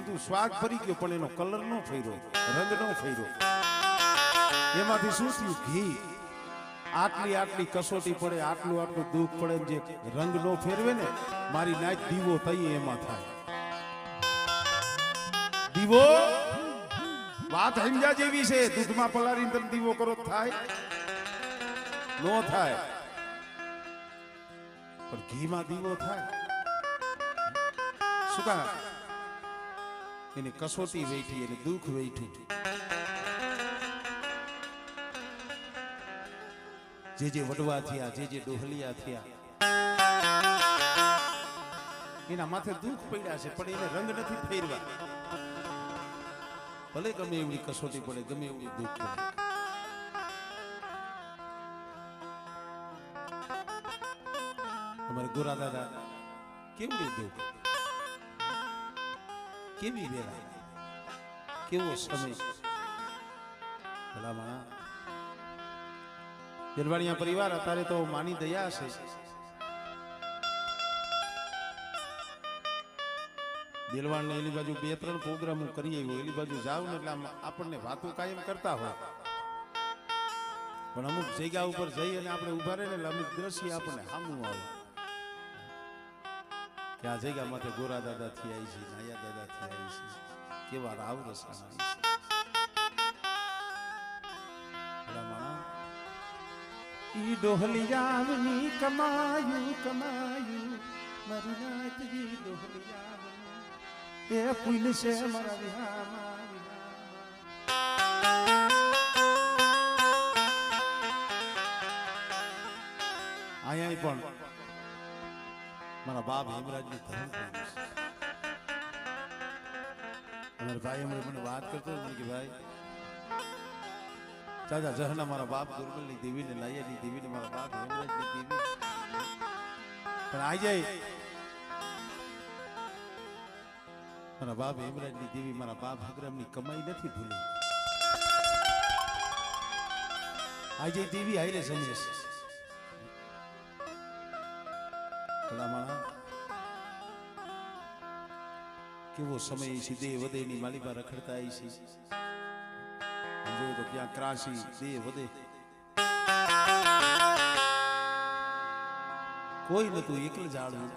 બધું સ્વાદ ફરી ગયો પણ એનો કલર નો ફેર્યો, રંગ નો ફેર્યો. એમાંથી શું થયું? ઘી. આટલી આટલી કસોટી પડે, આટલું આટલું દુઃખ પડે, જે રંગ નો ફેરવે ને મારી નાચ દીવો થઈ એમાં થાય. દીવો વાત સમજા જેવી છે. દૂધમાં પલાળીને તમે દીવો કરો થાય? નો થાય. પણ ઘીમાં દીવો થાય. શું કામ? એની કસોટી વેઠી, એને દુઃખ વેઠ્યું. જે જે વડવા થયા, જે જે ડોહલિયા થયા, એના માથે દુઃખ પડ્યા છે પણ એને રંગ નથી ફેરવા. ભલે ગમે એવડી કસોટી પડે, ગમે એવડી દુઃખ પડે. અમારે ગોરા દાદા કેવડી દુઃખ, કેવી વેળા, કેવો સમય. ભલામણા જરવાણિયા પરિવાર અત્યારે તો માની દયા છે. દિલવાણ ને એની બાજુ 2-3 પ્રોગ્રામ કરી આવ્યો, એની બાજુ જાવ ને એટલે આપણને વાતો કાયમ કરતા હોય, પણ અમુક જગ્યા ઉપર જઈ અને આપણે ઉભા રહે ને એટલે અમુક દ્રશ્ય આપણને સામું આવે કે આ જગ્યા માથે ગોરા દાદા થી આવી છે, નાયા દાદા થી આવી છે, કેવા રાવ રસાના છે. ઈ ડોહલિયાવની કમાયું કમાયું મારી નાતજી ડોહલિયાવની એ પુલ છે મારા વિહામાં. અહીંયા પણ મારા બાપ હેમરાજની ધર્મ અમારા ભાઈ મને વાત કરતો કે ભાઈ ચાચા જહના મારા બાપ ગુરબલની દેવી ને નાયાની દેવી ને મારા બાપ હેમરાજની દેવી પણ આઈ જાય મારા બાપ હેમરાજની દેવી મારા બાપ હગરામની કમાઈ નથી ભૂલી. આઈ જાય દેવી આઈને સમજે ભલામણા કેવો સમય છે. દેહ વધેની માલિકા રખડતા આવી છે. જોયું તો ક્યાં ક્રાસી દેહ વધે, કોઈ નતું, એકલ ઝાડવું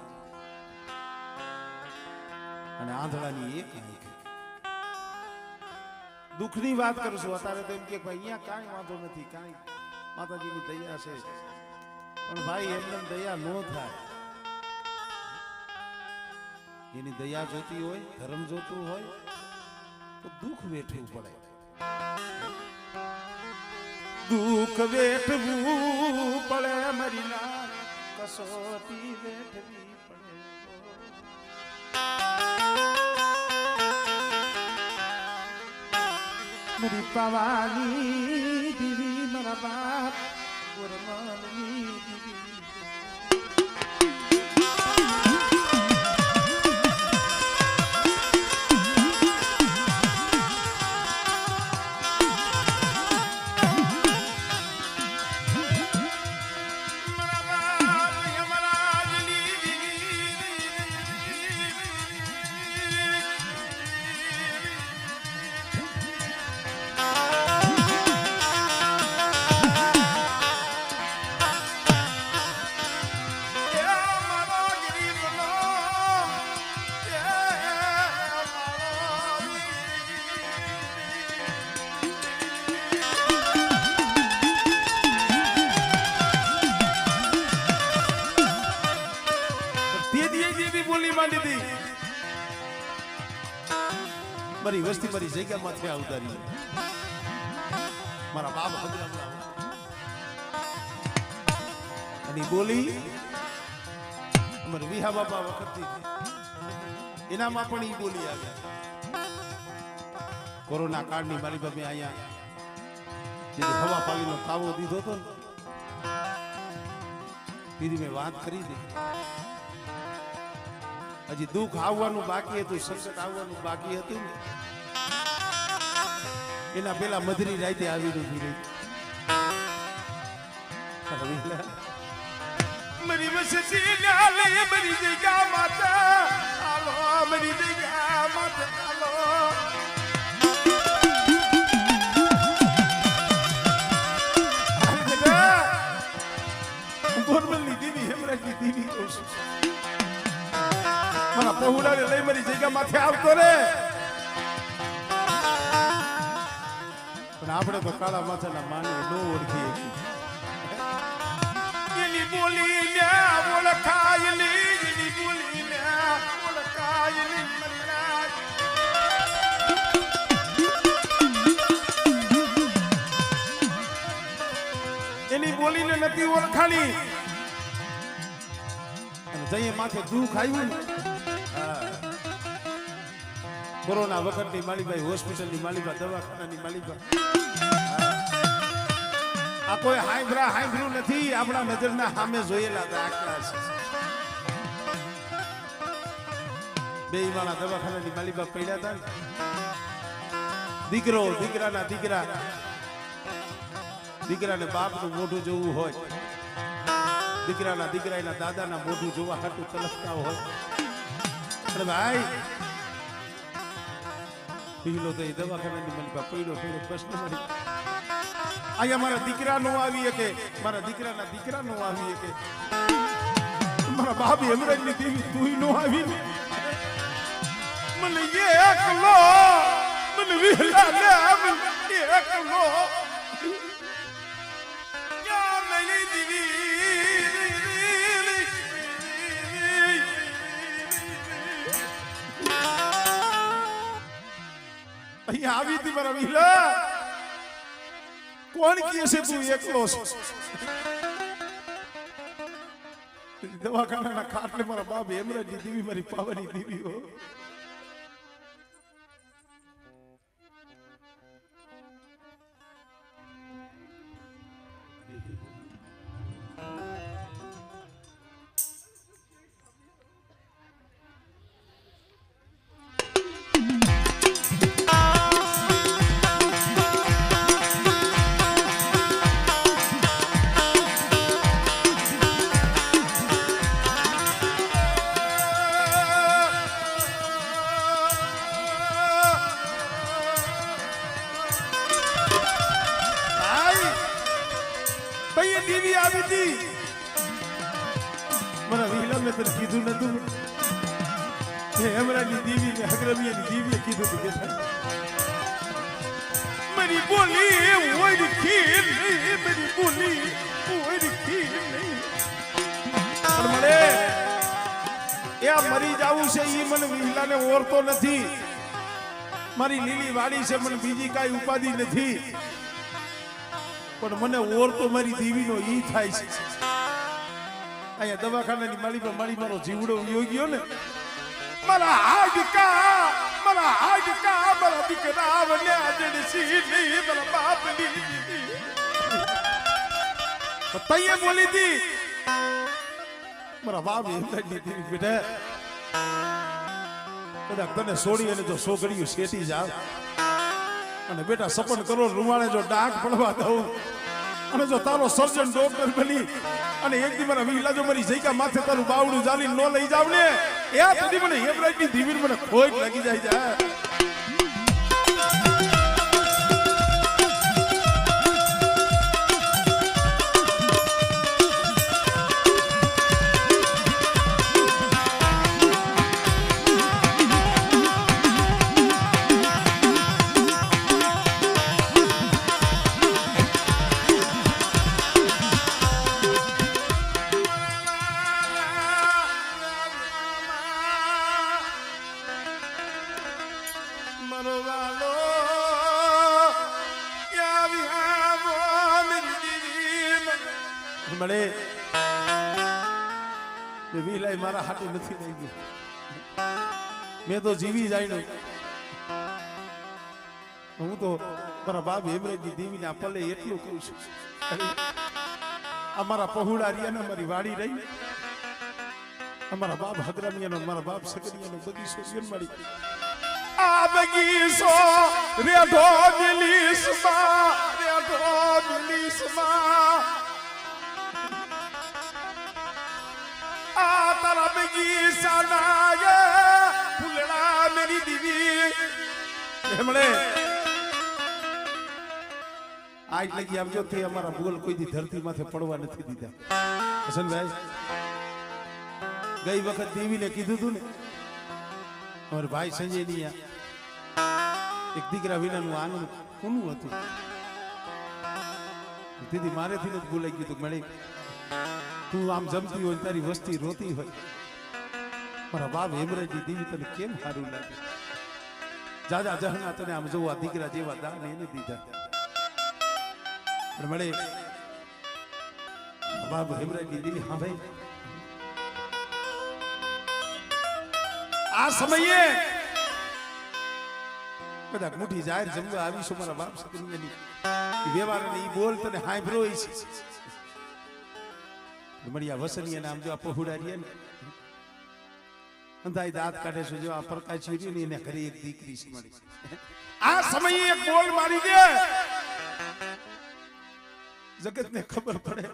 અને આંધળાની એક આંખ. દુઃખની વાત કરું છું અત્યારે તો એમ કે ભાઈ અહીંયા કાંઈ વાંધો નથી, કાંઈ માતાજીની દયા છે, પણ ભાઈ એમને દયા ન થાય. એની દયા જોતી હોય, ધર્મ જોતું હોય તો દુઃખ વેઠવું પડે. દુઃખ વેઠવું પડે મારી ના, કસોટી વેઠવી પડે. મારી પવાની દીવી મારા બાપ ગુરમલની દીવી. મારી વસ્તી મારી જગ્યા માંથી આવતારી મારા બાપ અને બોલી અમારે વિહા બાપા વખતથી એનામાં પણ ઈ બોલી આવે. કોરોના કાળની મારી બાપે અહીંયા હવા પાવીનો તાવો દીધો હતો ને દીદી મેં વાત કરી હતી. હજી દુઃખ આવવાનું બાકી હતું, સંકટ આવવાનું બાકી હતું ને એના પેલા મધરી રાતે આવી રહી. મારી વસતી લે મારી જગ્યા માતા આલો, મારી જગ્યા માતા આલો. પહોળાને લઈ મારી જગ્યા માથે આવતો રે. પણ આપણે તો કાળા માથાના માનવી નો ઓળખીએ. એની બોલીને ઓળખાયલી, એની બોલીને ઓળખાયલી મરિયાદ. એની બોલીને નથી ઓળખાણી. અને જઈએ માથે દુઃખ આવ્યું ને, કોરોના વખતની માલીભાઈ, હોસ્પિટલની માલીભાઈ, દવાખાનાની માલીભાઈ, આ કોઈ હાંભળ્યું નથી, આપણા નજરના સામે જોયેલા દાખલા છે. બે ઈમાના દવાખાનાની માલીભાઈ પડ્યા હતા ને, દીકરો દીકરાના દીકરા, દીકરાને બાપનું મોઢું જોવું હોય, દીકરાના દીકરા એના દાદાના મોઢું જોવા હાટું તલસતા હોય. અરે ભાઈ પીલો તો એ દવાખાનાની માલીભાઈ પડ્યો પ્રશ્ન મળી, અહીંયા મારા દીકરા નો આવી શકે, મારા દીકરાના દીકરા નો આવી શકે, મારા બાપ હેમરાજની દેવી તું નો આવી, મને એકલો, મને વિહલા ને એકલો ક્યાં મેલી દીવી. અહીંયા આવી હતી મારા વિહલા, કોણ કહે છે તું એકલો છે? દવાખાનાના ખાટલે મારા બાપ હેમરાજની દેવી મારી પાવાની દેવી હો. દેવી આવી હતી મારા વિહલા, મેં તને કીધું નતું હેમરાજની દેવી ને હગરમિયાની દેવીએ કીધું કે મારી બોલી ઓળખી નહીં, મારી બોલી ઓળખી નહીં. પણ મને એ મરી જાવું છે એ મને વિહલાને ઓળતો નથી. મારી લીલી વાડી છે, મને બીજી કાંઈ ઉપાધિ નથી, પણ મને ઓળતો મારી દેવીનો ઈ થાય છે. અહીંયા દવાખાનાની માળી પર મારી મારો જીવડો વયો ગયો ને, મારા હાડકા, મારા હાડકા, મારા દીકરા બન્યા જડસી નહીં, મારા બાપની તઈએ બોલી હતી મારા બાપ હેમરાજની દેવી, બેટા કદાચ તને છોડી અને જો છોકરીઓ શેટી જાવ અને બેટા સપન કરો રૂવાણે જો ડાક પડવા દઉં અને જો તારો સર્જન ડોક્ટર બની અને એક દી મારા વિહલા જો મારી જઈકા માથે તારું બાવડું જાલી ન લઈ જાવ ને, એ સુધી મને હેમરાજની દેવી મને ખોટ લાગી જાય છે. મળે વિહલાઈ મારા હાટું નથી લઈ ગયું, મેં તો જીવી જાય. હું તો મારા બાપ હેમરાજની દેવીને આ પલે એટલું કહું છું, અમારા પહોળા રિયાને અમારી વાડી રહી, અમારા બાપ હગરામિયાનો, મારા બાપ સગરિયાનો બગીચો જન્માડી, આ બગીચો રેઢો મિલીસમાં, રેઢો મિલીસમાં આ તારા બગીચાના ફૂલડા મેરી દીવી હમણે આજ લગી આવજો તે અમારા બોલ કોઈ દી ધરતી માથે પડવા નથી દીધા. હસનભાઈ ગઈ વખત દેવીને કીધું તું ને અમારા ભાઈ સંજયની એક દીકરા વિનાનું આંગણ કોનું હતું દીદી મારેથી જ બોલાઈ ગયું તું મળી તું આમ જમતી હોય તારી વસ્તી રોતી હોય મારા બાપ હેમરાજી દેવી તને કેમ સારું લાગે જાજા જહના તને આમ જોવા દીકરા જેવા દાન એને દીધા મળે બાપ હેમરાજી દેવી હા ભાઈ આ સમયે કદાચ મોટી જાહેર જમવા આવીશું મારા બાપ સકરીની વ્યવહાર ને ઈ બોલ તને હાંભળો છે મળ્યા વસનીય નામ જો આ પહોડારીએ ને અંધાઈ દાંત કાઢે છે જો આ પ્રકાશી રહ્યું ને એને ઘરે એક દીકરી છે મળી આ સમયે એક બોલ મારી દે જગતને ખબર પડે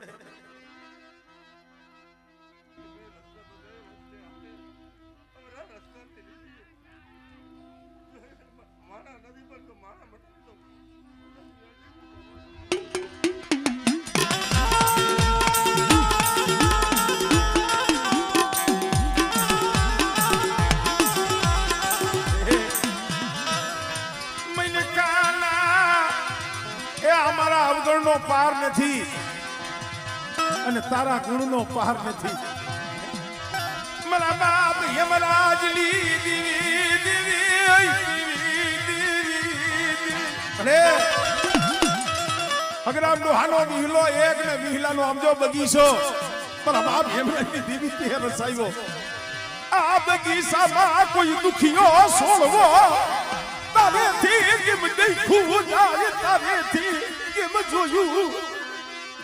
નો પાર નથી અને તારા ગુણનો પાર નથી મારા બાપ યમરાજલી દીવી અરે અગર આમ દોહાનો વિહલો એક ને વિહલાનો આમ જો બગીચો મારા બાપ યમરાજલી દીવી તે રસાયો આ બગીચામાં કોઈ દુખિયો સોળવો તારેથી કેમ દેખું જાય તારેથી કેમ જોયું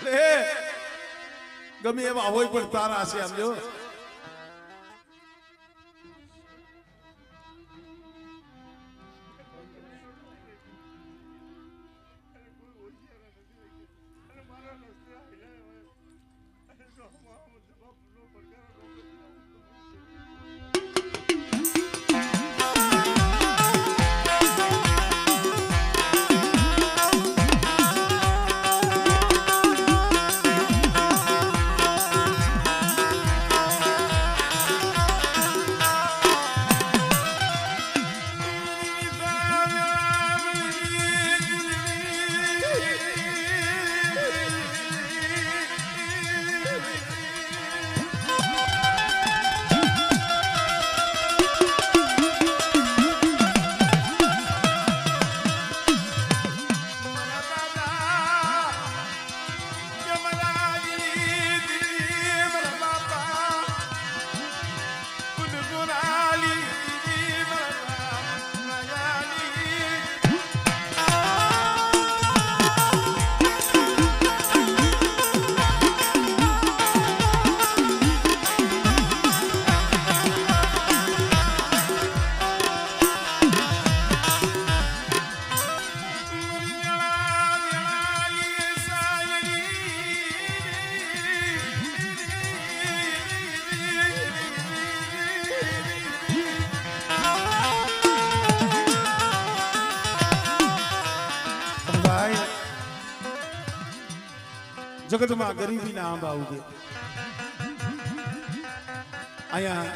રે ગમે એવા હોય પણ તારા છે સમજો જગતમાં ગરીબી ના આંબા ઉગે અહીંયા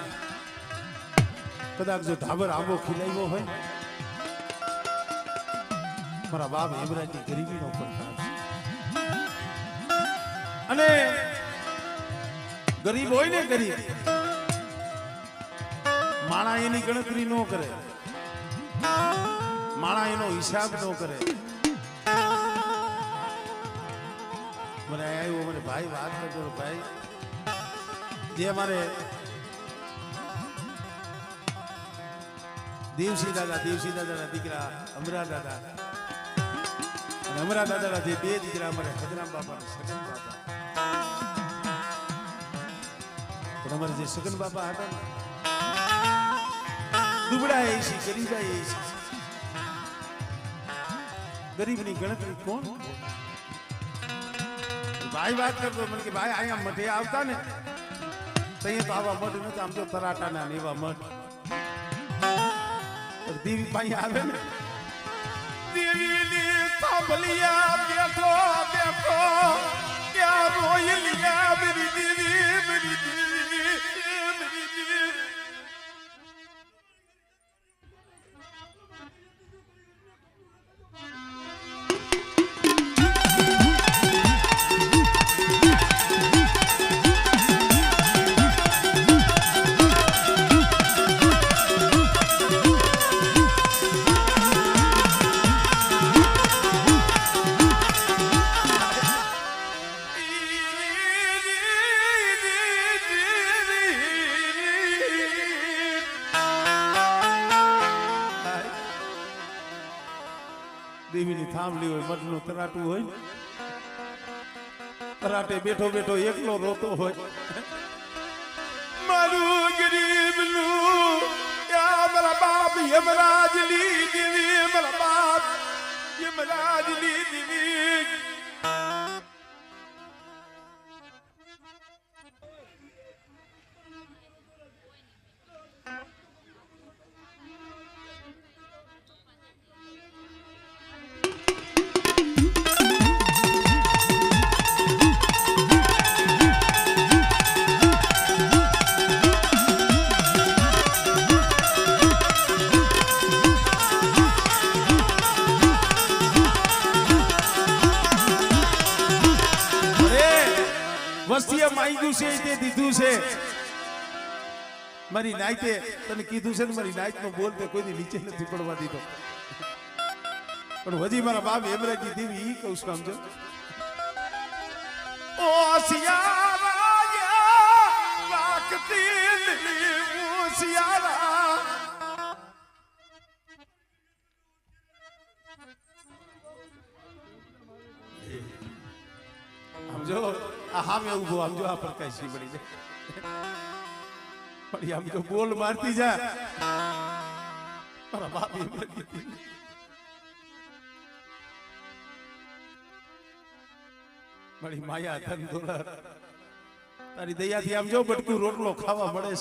કદાચ જો ઢાબર આંબો ખીલાવ્યો હોય મારા બાપ હેમરાજની ગરીબીનો પડકાર અને ગરીબ હોય ને ગરીબ માણા એની ગણતરી ન કરે માણા એનો હિસાબ ન કરે મને આવ્યો મને ભાઈ વાત કરતો ભાઈ જે અમારે દેવસી દાદાના દીકરા અમરા દાદા અને અમરા દાદાના જે બે દીકરા અમારે ખદરામ બાપા અને સગન બાપા પણ અમારે જે સગન બાપા હતા ને દુબળા એ છે ગરીબા એ છે ગરીબની ગણતરી કોણ ભાઈ વાત કરતો મને કે ભાઈ અહીંયા મઠે આવતા ને તઅહીંયા તો આવા મઠ નથી આમ તો તરાટાના ને એવા મઠ દેવી ભાઈ આવે ને દેવીની સાંભલિયા બેઠો બેઠો ક્યાં રોઈ લિયા મેરી દેવી મેરી દેવી દેવીની થાંભલી હોય મઢનું તરાટું હોય તરાટે બેઠો બેઠો એકલો રોતો હોય મારું ગરીબનું મારા બાપ યમરાજ લી દેવી મારા બાપ યમરાજ લી દેવી વસ્તીએ માંગ્યું છે તે દીધું છે મારી નાઈતે તને કીધું છે ને મારી નાઈત નો બોલ તે કોઈ નીચે નથી પડવા દીધો પણ હજી મારા બાપ હેમરાજી દેવી ઈ કહું છું સમજો ઓ સિયારા વાકતી ઓ સિયારા સમજો આ મેં ઉભો સમજો આ પ્રકાશી પડી જાય આમ જો બોલ મારતી જા મારા બાપ મારી માયા ધન દોલત તારી દયાથી આમ જો બટકું રોટલો ખાવા મળે છે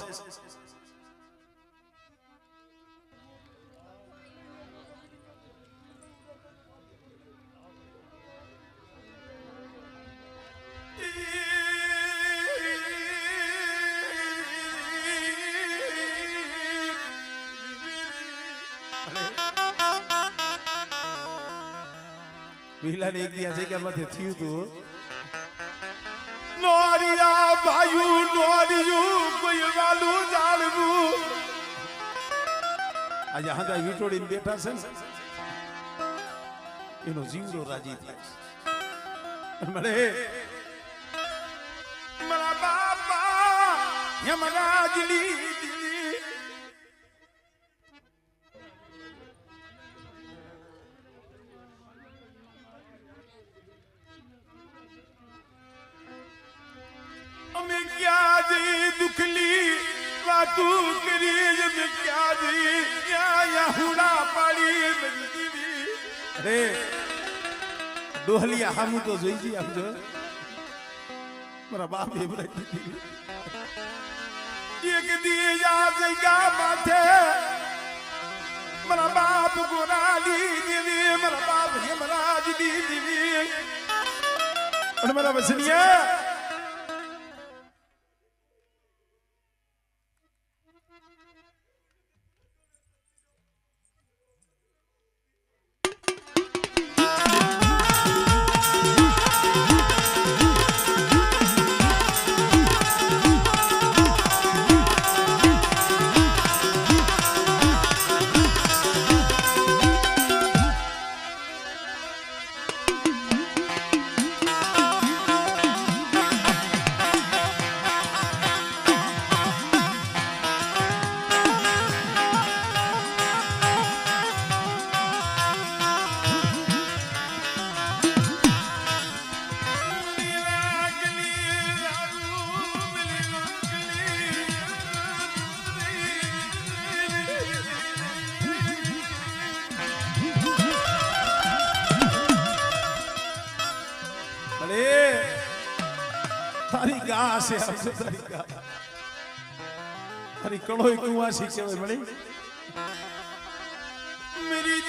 વિલાને એક દિયા જગ્યા માંથી થયું તું નોરિયા ભાયું નોરિયું કોઈ વાલું જાળવું આજે હાંડા વીટોડીને બેઠા છે ને એનો જીવડો રાજી થાય મળે મારા બાપા યમરાજ લી मैं क्या जी दुखली बातू करी मैं क्या जी या हुड़ा पाड़ी मेरी दीदी अरे डोहलिया हम तो જોઈ જી આમ જો મારા બાપ હેમરાજી એક દી યાદ ગા માથે મારા બાપ ગોરાલી દેવી મારા બાપ હેમરાજ દેવી અને મારા વસનિયા તારી ગા છે તારી ગા તારી કળોય કુવાસી કહેવાય મળી મેરી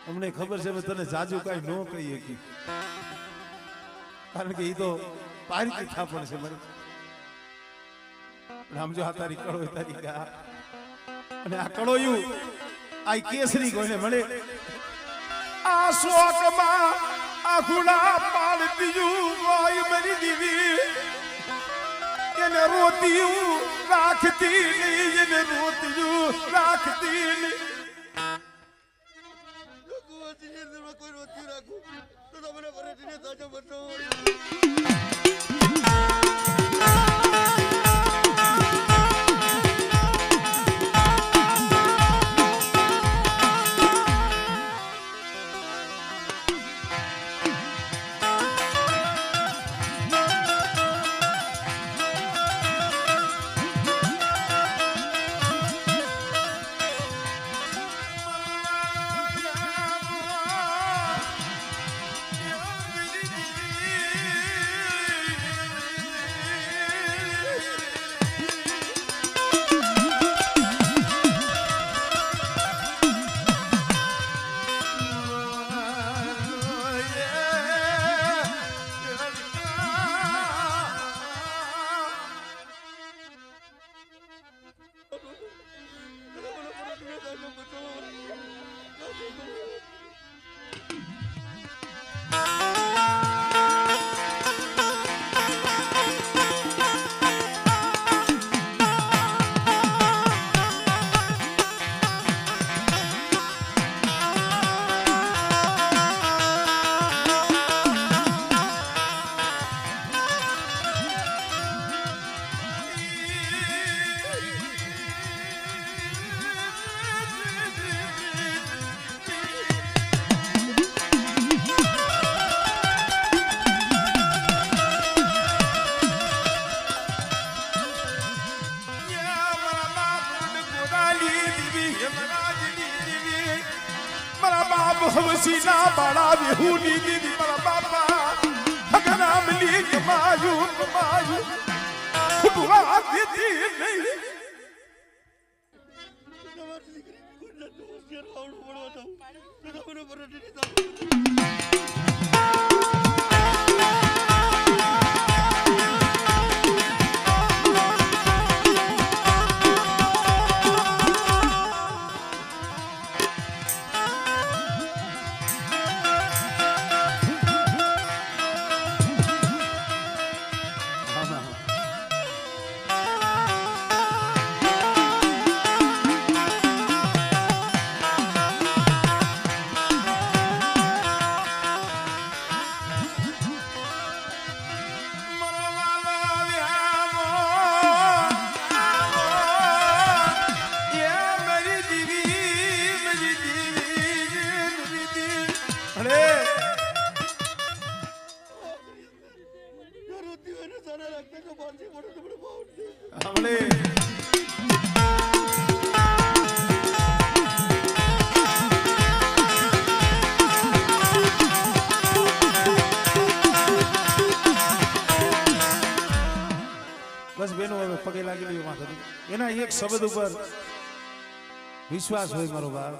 અમને ખબર છે તને જાજુ કઈ ન કહી શકી કારણ કે એ તો પારી થાપણ છે મને રામજો આ તારી કળોય તારી ગા અને આ કળોયું આ કેસરી કોઈને મળે આ શોકમાં આ ગુલા પાડતીયું કોઈ મરી દીવી એને રોતીયું રાખતી નહીં એને રોતીયું રાખતી નહીં કોઈ રોતી રાખું તો તમને પરેટીને સાચો બતાવો હવસીના બાળા બેહુની દીદી મારા બાપા અગના મલી કમાયું ખુટવા દીધી નહીં બસ બેનો હવે પગે લાગી લ્યો માથાથી એના એક શબ્દ ઉપર વિશ્વાસ હોય મારો બાપ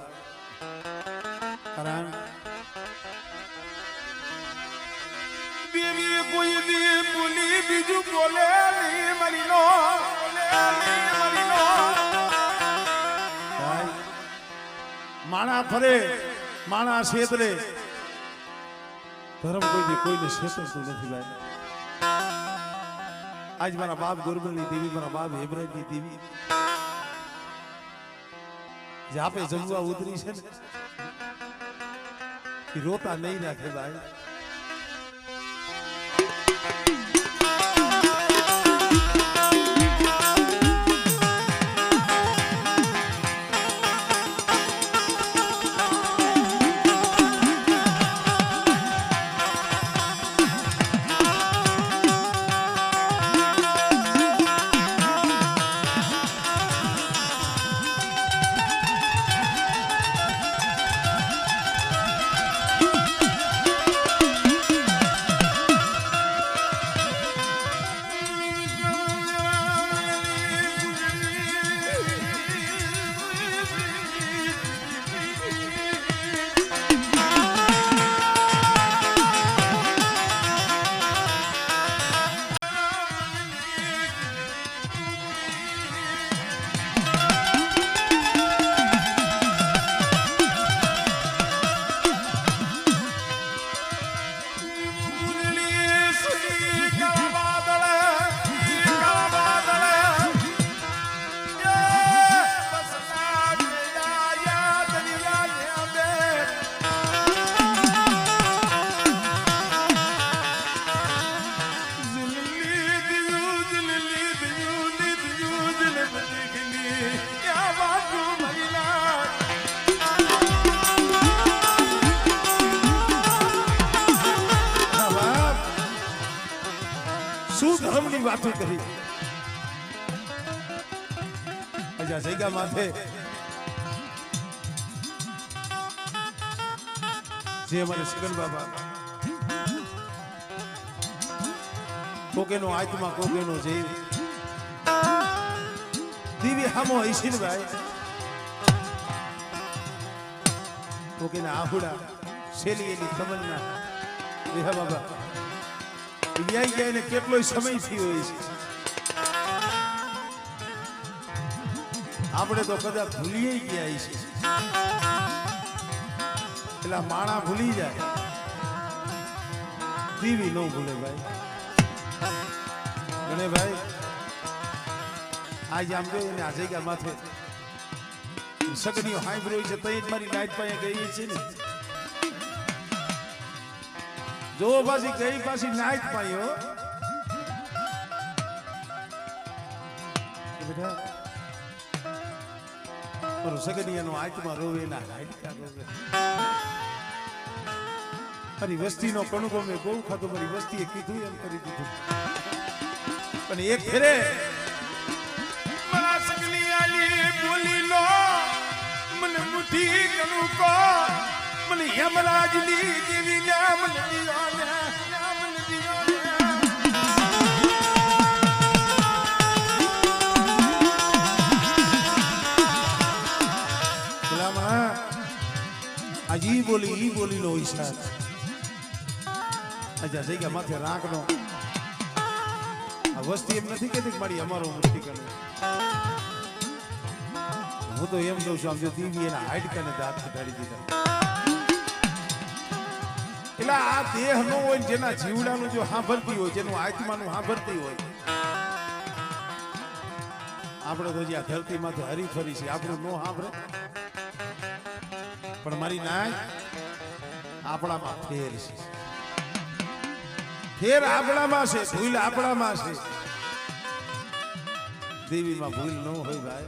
કારણ દેવી કોઈ દી બોલી બીજું બોલે નહીં મરીનો માણા ફરે માણા છેતરે ધર્મ કોઈ દી કોઈને છેતરતું નથી ભાઈ આજ મારા બાપ ગુરબલની દેવી મારા બાપ હેબરાજની દેવી જે આપે જમવા ઉતરી છે ને એ રોતા નહીં રાખે ભાઈ ધર્મની વાતો કરી અજા જગ્યા માથે જે અમારે સગન બાબા કોકેનો આત્મા કોકેનો જીવ દિવ્ય હામો હૈસીન ભાઈ કોકેના આહુડા શેલી એની તમન્ના દેહા બાબા વ્યાઈ ગયા એને કેટલો સમય થયો હોય છે આપણે તો કદાચ ભૂલી ગયા છે એટલે માણા ભૂલી જાય દીવી ન ભૂલે ભાઈ ગણે ભાઈ આજે આમ જો એને આ જગ્યા માથે સગનીઓ હાઈબ્રો છે તઈ જ મારી લાઈટ પાસે ગઈ છે ને જો પાછી ગઈ પાછી નાઈટ પાયો બેટા મારો સગનિયાનો આત્મા રોવે ના હાડકા રોવે મારી વસ્તીનો કણકો મેં બહુ ખાતો મારી વસ્તીએ કીધું એમ કરી દીધું પણ એક ફેરે મારા સગનિયાની બોલી લો મને મુઠ્ઠી કણકો મને યમરાજની દેવી નામ નદીઓ ને નામ નદીઓ ઈ બોલી લો ઈશાર અચ્છા જગ્યા માથે રાંકનો આ વસ્તી એમ નથી કહેતી કે મારી અમારો મૃત્યુ કરે હું તો એમ કહું છું આમ જો ટીવી એના હાડકાને દાંત કઢાડી દીધા એટલે આ દેહ નો હોય જેના જીવડાનું જો સાંભળતી હોય જેનું આત્માનું સાંભળતી હોય આપણે તો જ્યાં ધરતી માંથી હરી ફરી છે આપણું નો સાંભળે પણ મારી નાય આપણામાં ફેર છે ફેર આપણામાં છે ભૂલ આપણામાં છે દેવીમાં ભૂલ ન હોય ભાઈ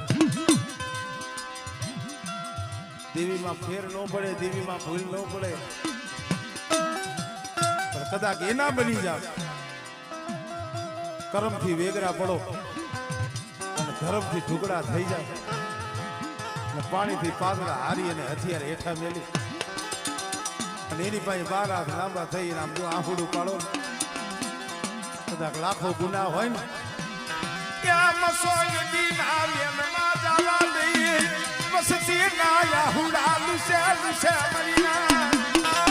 દેવીમાં ફેર ન પડે દેવીમાં ભૂલ ન પડે પણ કદાચ એના બની જાવ કર્મથી વેગરા પડો અને ધર્મથી ઢુકડા થઈ જાય અને પાણીથી પાતળા હારી અને હથિયાર હેઠા મેલી અને એની પાસે 12 હાથ લાંબા થઈ આમ જો આંખુડું પાડો કદાચ લાખો ગુના હોય ને ત્યાં મસોય દીના લેનમાં જવા દઈએ મસ્તી ના યાહુડા લુસે લુસે મરીના